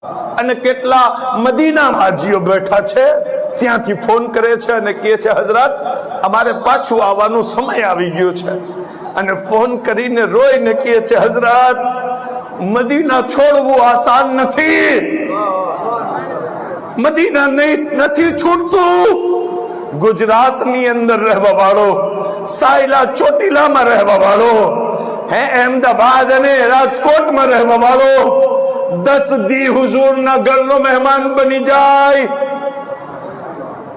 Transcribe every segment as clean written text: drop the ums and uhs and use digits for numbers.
અને કેટલા મદીના હાજીઓ બેઠા છે, ત્યાંથી ફોન કરે છે અને કહે છે હઝરત અમારે પાછું આવવાનો સમય આવી ગયો છે, અને ફોન કરીને રોઈને કહે છે હઝરત મદીના છોડવું આસાન નથી, મદીના નથી છૂટતું। ગુજરાતની અંદર રહેવા વાળો, સાયલા ચોટીલામાં રહેવા વાળો, હે અહેમદાબાદ અને રાજકોટમાં રહેવા વાળો 10 દી હુઝુરના ઘરનો મહેમાન બની જાય,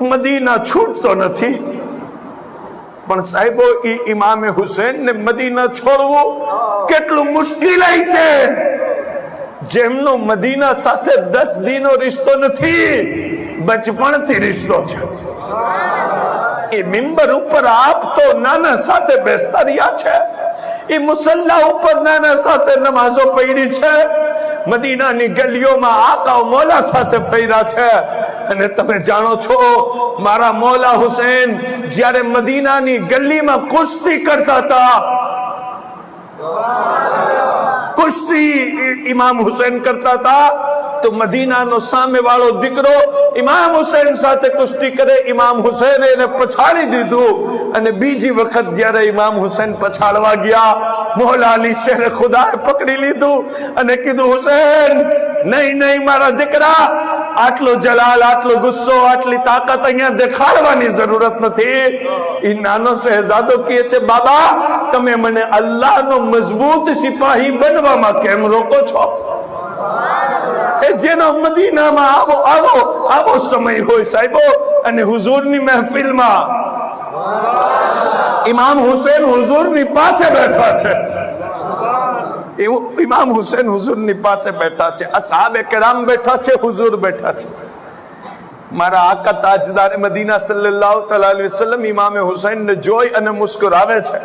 મદીના છૂટતો નથી। પણ સાહેબો ઇમામે હુસૈન ને મદીના છોડવું કેટલું મુશ્કેલ છે, જેમનો મદીના સાથે 10 દીનો રિશ્તો નથી, બચપણથી રિશ્તો છે। એ મિંબર ઉપર આપ તો નાના સાથે બેસતા રહ્યા છે, એ મુસલ્લા ઉપર નાના સાથે નમાઝો પડી છે, મદીનાની ગલીઓમાં આકા મોલા સાથે ફર્યા છે। અને તમે જાણો છો મારા મોલા હુસૈન જ્યારે મદીનાની ગલીમાં કુસ્તી કરતા હતા, કુસ્તી ઇમામ હુસૈન કરતા હતા, તો મદીનાનો સામે વાળો દીકરો ઇમામ હુસૈન સાથે કુસ્તી કરે, ઇમામ હુસૈન એને પછાડી દીધું, અને બીજી વખત જ્યારે ઇમામ હુસૈન પછાડવા ગયા, મોલા અલી શેર ખુદાએ પકડી લીધું અને કીધું હુસૈન નહીં નહીં મારા દીકરા, આટલો જલાલ, આટલો ગુસ્સો, આટલી તાકાત અહીંયા દેખાડવાની જરૂરત નથી। એ નાનો શહેજાદો કહે છે બાબા તમે મને અલ્લાહનો મજબૂત સિપાહી બનવામાં કેમ રોકો છો? એ જેનો મદીનામાં આવો આવો આવો સમય હોય સાહેબો, અને હુઝુરની મહેફિલમાં ઇમામ હુસૈન હુઝુરની પાસે બેઠા છે, ઇમામ હુસૈન હુઝુરની પાસે બેઠા છે, અસહાબે કિરામ બેઠા છે, હુઝુર બેઠા છે। મારા આકા તાજદાર મદીના સલ્લલ્લાહુ અલૈહિ વસલ્લમ ઇમામે હુસૈન ને જોઈ અને મુસ્કુરાવે છે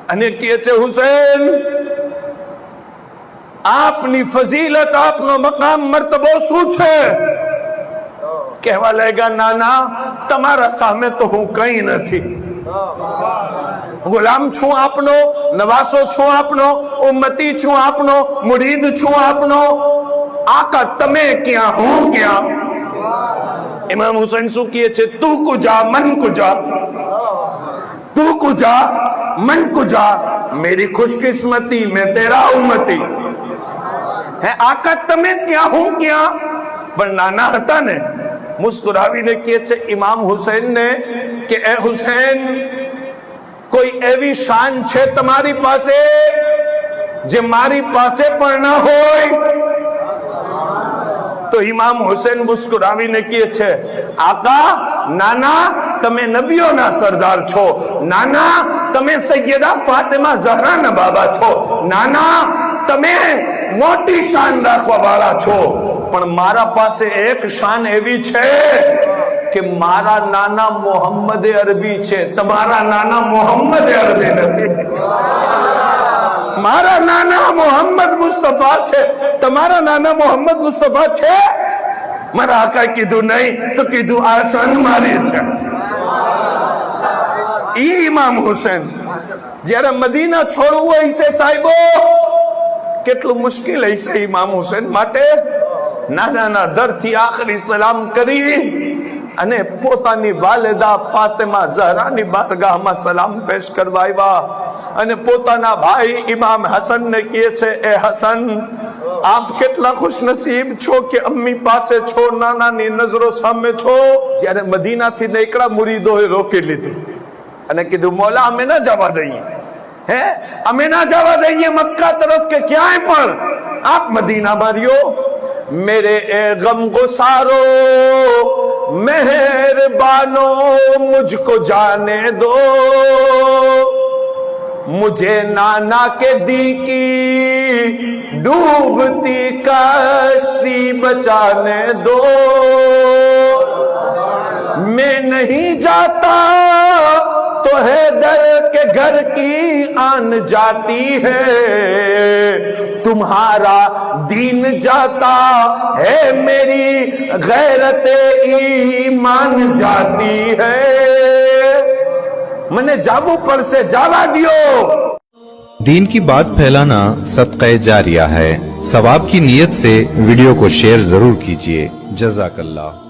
અને કહે છે હુસૈન આપની ફઝીલત, આપનો મકામ મર્તબો શું છે? કહેવા લાગ્યા નાના તમારા સામે તો હું કઈ નથી, ગુલામ છું આપનો, નવાસો છું આપનો, ઉમ્મતી છું આપનો, મુરીદ છું આપનો, આકા તમે ક્યાં હું ક્યાં? ઇમામ હુસૈન શું કહે છે? તું કુજા મન કુજા, તું કુજા મન કુજા, મેરી ખુશकिस्मती मैं तेरा उम्मती। હે આકા તમે ક્યાં હું ક્યાં? પણ નાના હતા ને, મુસ્કુરાવીને કહે છે ઇમામ હુસૈન ને કે એ હુસૈન કોઈ એવી શાન છે તમારી પાસે જે મારી પાસે પણ ના હોય? તો ઇમામ હુસૈન મુસ્કુરાવીને કહે છે આકા નાના તમે નબીઓના સરદાર છો, નાના તમે સૈયદા ફાતિમા ઝહરાના બાબા છો, નાના તમે મોટી શાન રાખવા વાળા છો, પણ મારા પાસે એક શાન એવી છે કે મારા નાના મોહમ્મદ અરબી છે, તમારા નાના મોહમ્મદ અરબી નથી। મારા નાના મોહમ્મદ મુસ્તફા છે, તમારા નાના મોહમ્મદ મુસ્તફા છે? મારા આકા કીધું નહીં, તો કીધું આ શાન મારી છે। ઇમામ હુસૈન જ્યારે મદીના છોડવું હશે સાહેબો કેટલું મુશ્કેલ હશે ઇમામ હુસૈન માટે। નાના દરથી આખરી સલામ કરી અને પોતાની વાલિદા ફાતિમા ઝહરાની બારગાહમાં સલામ પેશ કરવા આવ્યા, અને પોતાના ભાઈ ઇમામ હસન ને કહે છે એ હસન આપ કેટલા ખુશનસીબ છો કે અમ્મી પાસે છો, નાનાની નજરો સામે છો। જ્યારે મદીનાથી નીકળ્યા મુરીદોએ રોકી લીધું અને કીધું મોલા અમે ના જવા દઈએ, હે અમે ના જવા દઈએ મક્કા તરફ કે ક્યાંય પણ, આપ મદીનામાં રહ્યો। मेरे ए गम गुसारो मेहरबानो मुझको जाने दो, मुझे नाना के दी की डूबती कश्ती बचाने दो, मैं नहीं जाता तो हैदर के घर की आन जाती है, तुम्हारा दीन जाता है मेरी गैरत ईमान जाती है। મને જાવું પડશે, જવા દ્યો। دین کی بات پھیلانا صدقہ جاریہ ہے. ثواب کی نیت سے ویڈیو کو شیئر ضرور کیجیے. جزاک اللہ.